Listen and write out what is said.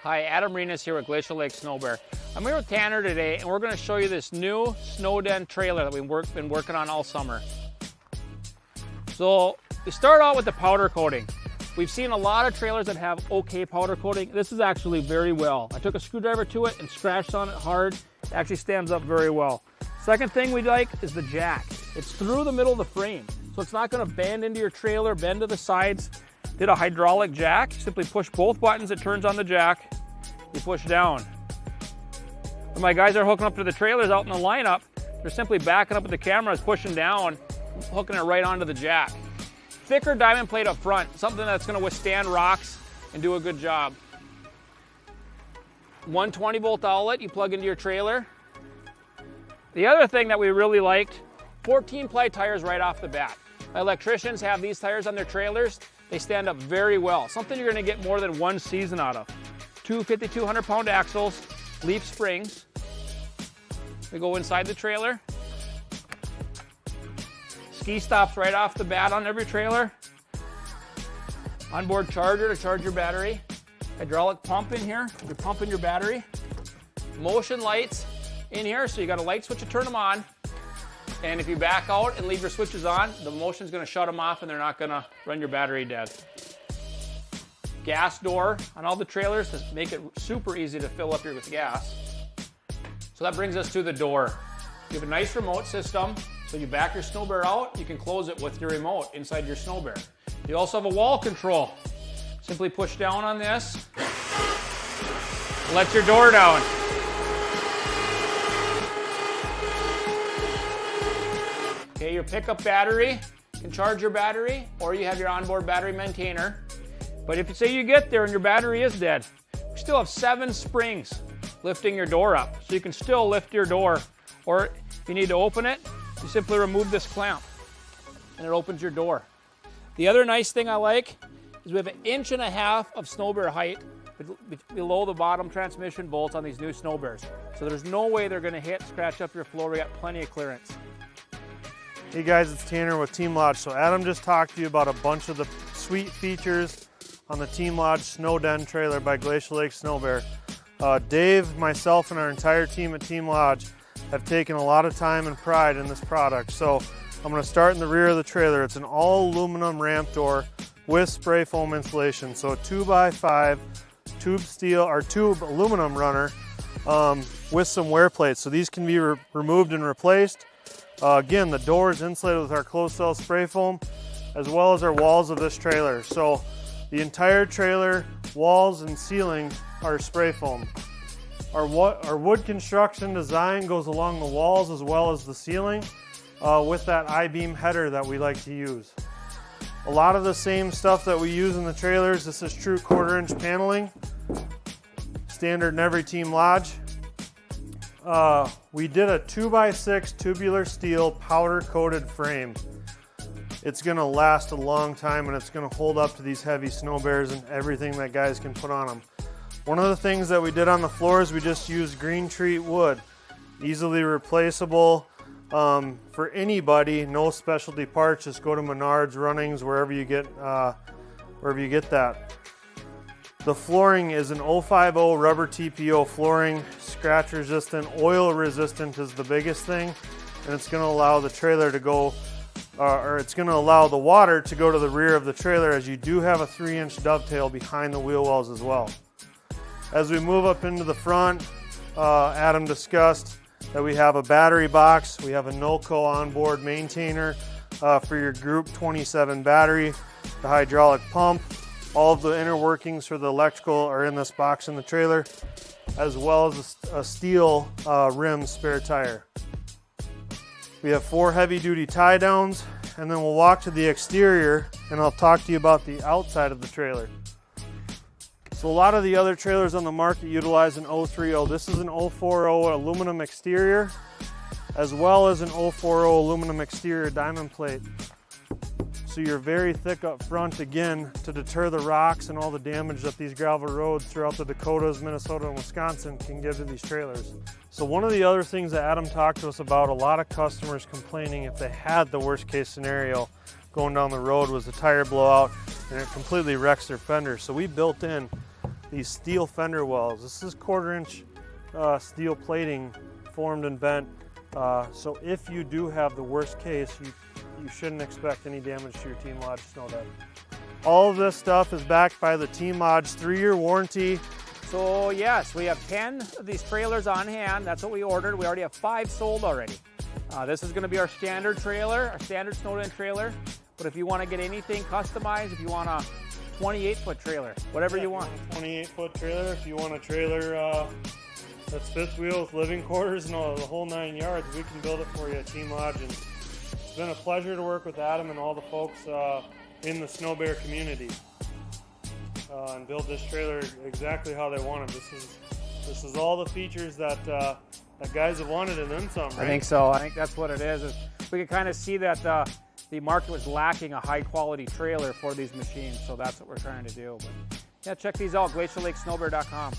Hi, Adam Renas here with Glacial Lakes SnoBear. I'm here with Tanner today, and we're going to show you this new SnoDen trailer that we've been working on all summer. So we start out with the powder coating. We've seen a lot of trailers that have okay powder coating. This is actually very well. I took a screwdriver to it and scratched on it hard. It actually stands up very well. Second thing we like is the jack. It's through the middle of the frame, so it's not going to bend into your trailer, bend to the sides. Did a hydraulic jack. Simply push both buttons, it turns on the jack. You push down. When my guys are hooking up to the trailers out in the lineup, they're simply backing up with the cameras, pushing down, hooking it right onto the jack. Thicker diamond plate up front, something that's going to withstand rocks and do a good job. 120 volt outlet you plug into your trailer. The other thing that we really liked, 14 ply tires right off the bat. My electricians have these tires on their trailers. They stand up very well. Something you're going to get more than one season out of. Two 5,200 pound axles, leaf springs. We go inside the trailer. Ski stops right off the bat on every trailer. Onboard charger to charge your battery. Hydraulic pump in here, you're pumping your battery. Motion lights in here, so you got a light switch to turn them on. And if you back out and leave your switches on, the motion's gonna shut them off and they're not gonna run your battery dead. Gas door on all the trailers to make it super easy to fill up here with gas. So that brings us to the door. You have a nice remote system, so you back your SnoBear out, you can close it with your remote inside your SnoBear. You also have a wall control. Simply push down on this, let your door down. Okay, your pickup battery can charge your battery, or you have your onboard battery maintainer. But if you say you get there and your battery is dead, we still have 7 springs lifting your door up. So you can still lift your door, or if you need to open it, you simply remove this clamp and it opens your door. The other nice thing I like is we have 1.5 inches of SnoBear height below the bottom transmission bolts on these new SnoBears. So there's no way they're gonna scratch up your floor. We got plenty of clearance. Hey guys, it's Tanner with Team Lodge. So Adam just talked to you about a bunch of the sweet features on the Team Lodge SnoDen trailer by Glacial Lakes SnoBear. Dave, myself, and our entire team at Team Lodge have taken a lot of time and pride in this product. So I'm going to start in the rear of the trailer. It's an all aluminum ramp door with spray foam insulation. So a 2x5 tube steel or tube aluminum runner with some wear plates. So these can be removed and replaced. Again, the door is insulated with our closed cell spray foam, as well as our walls of this trailer. So the entire trailer, walls and ceiling are spray foam. Our wood construction design goes along the walls as well as the ceiling with that I-beam header that we like to use. A lot of the same stuff that we use in the trailers. This is true 1/4 inch paneling, standard in every Team Lodge. We did a 2x6 tubular steel powder coated frame. It's gonna last a long time and it's gonna hold up to these heavy SnoBears and everything that guys can put on them. One of the things that we did on the floors, we just used green tree wood. Easily replaceable for anybody, no specialty parts, just go to Menards, Runnings, wherever you get that. The flooring is an 050 rubber TPO flooring, scratch resistant, oil resistant is the biggest thing, and it's gonna allow the trailer to go it's going to allow the water to go to the rear of the trailer, as you do have a 3-inch dovetail behind the wheel wells as well. As we move up into the front, Adam discussed that we have a battery box, we have a NOCO onboard maintainer for your Group 27 battery, the hydraulic pump, all of the inner workings for the electrical are in this box in the trailer, as well as a steel rim spare tire. We have 4 heavy-duty tie downs, and then we'll walk to the exterior and I'll talk to you about the outside of the trailer. So a lot of the other trailers on the market utilize an 030. This is an 040 aluminum exterior, as well as an 040 aluminum exterior diamond plate. So you're very thick up front, again, to deter the rocks and all the damage that these gravel roads throughout the Dakotas, Minnesota, and Wisconsin can give to these trailers. So one of the other things that Adam talked to us about, a lot of customers complaining if they had the worst case scenario going down the road was the tire blowout and it completely wrecks their fender. So we built in these steel fender wells. This is 1/4 inch steel plating formed and bent. So if you do have the worst case, you shouldn't expect any damage to your Team Lodge snow deck. All of this stuff is backed by the Team Lodge 3-year warranty. So yes, we have 10 of these trailers on hand. That's what we ordered. We already have 5 sold already. This is going to be our standard trailer, our standard SnoDen trailer. But if you want to get anything customized, if you want a 28-foot trailer, whatever you want. 28-foot trailer, if you want a trailer that's fifth wheel with living quarters and the whole 9 yards, we can build it for you at Team Lodge. And it's been a pleasure to work with Adam and all the folks in the SnoBear community and build this trailer exactly how they want it. This is all the features that guys have wanted and then some, right? I think so. I think that's what it is we could kind of see that the market was lacking a high quality trailer for these machines, so that's what we're trying to do. But yeah, check these out, glacial lakes SnoBear.com.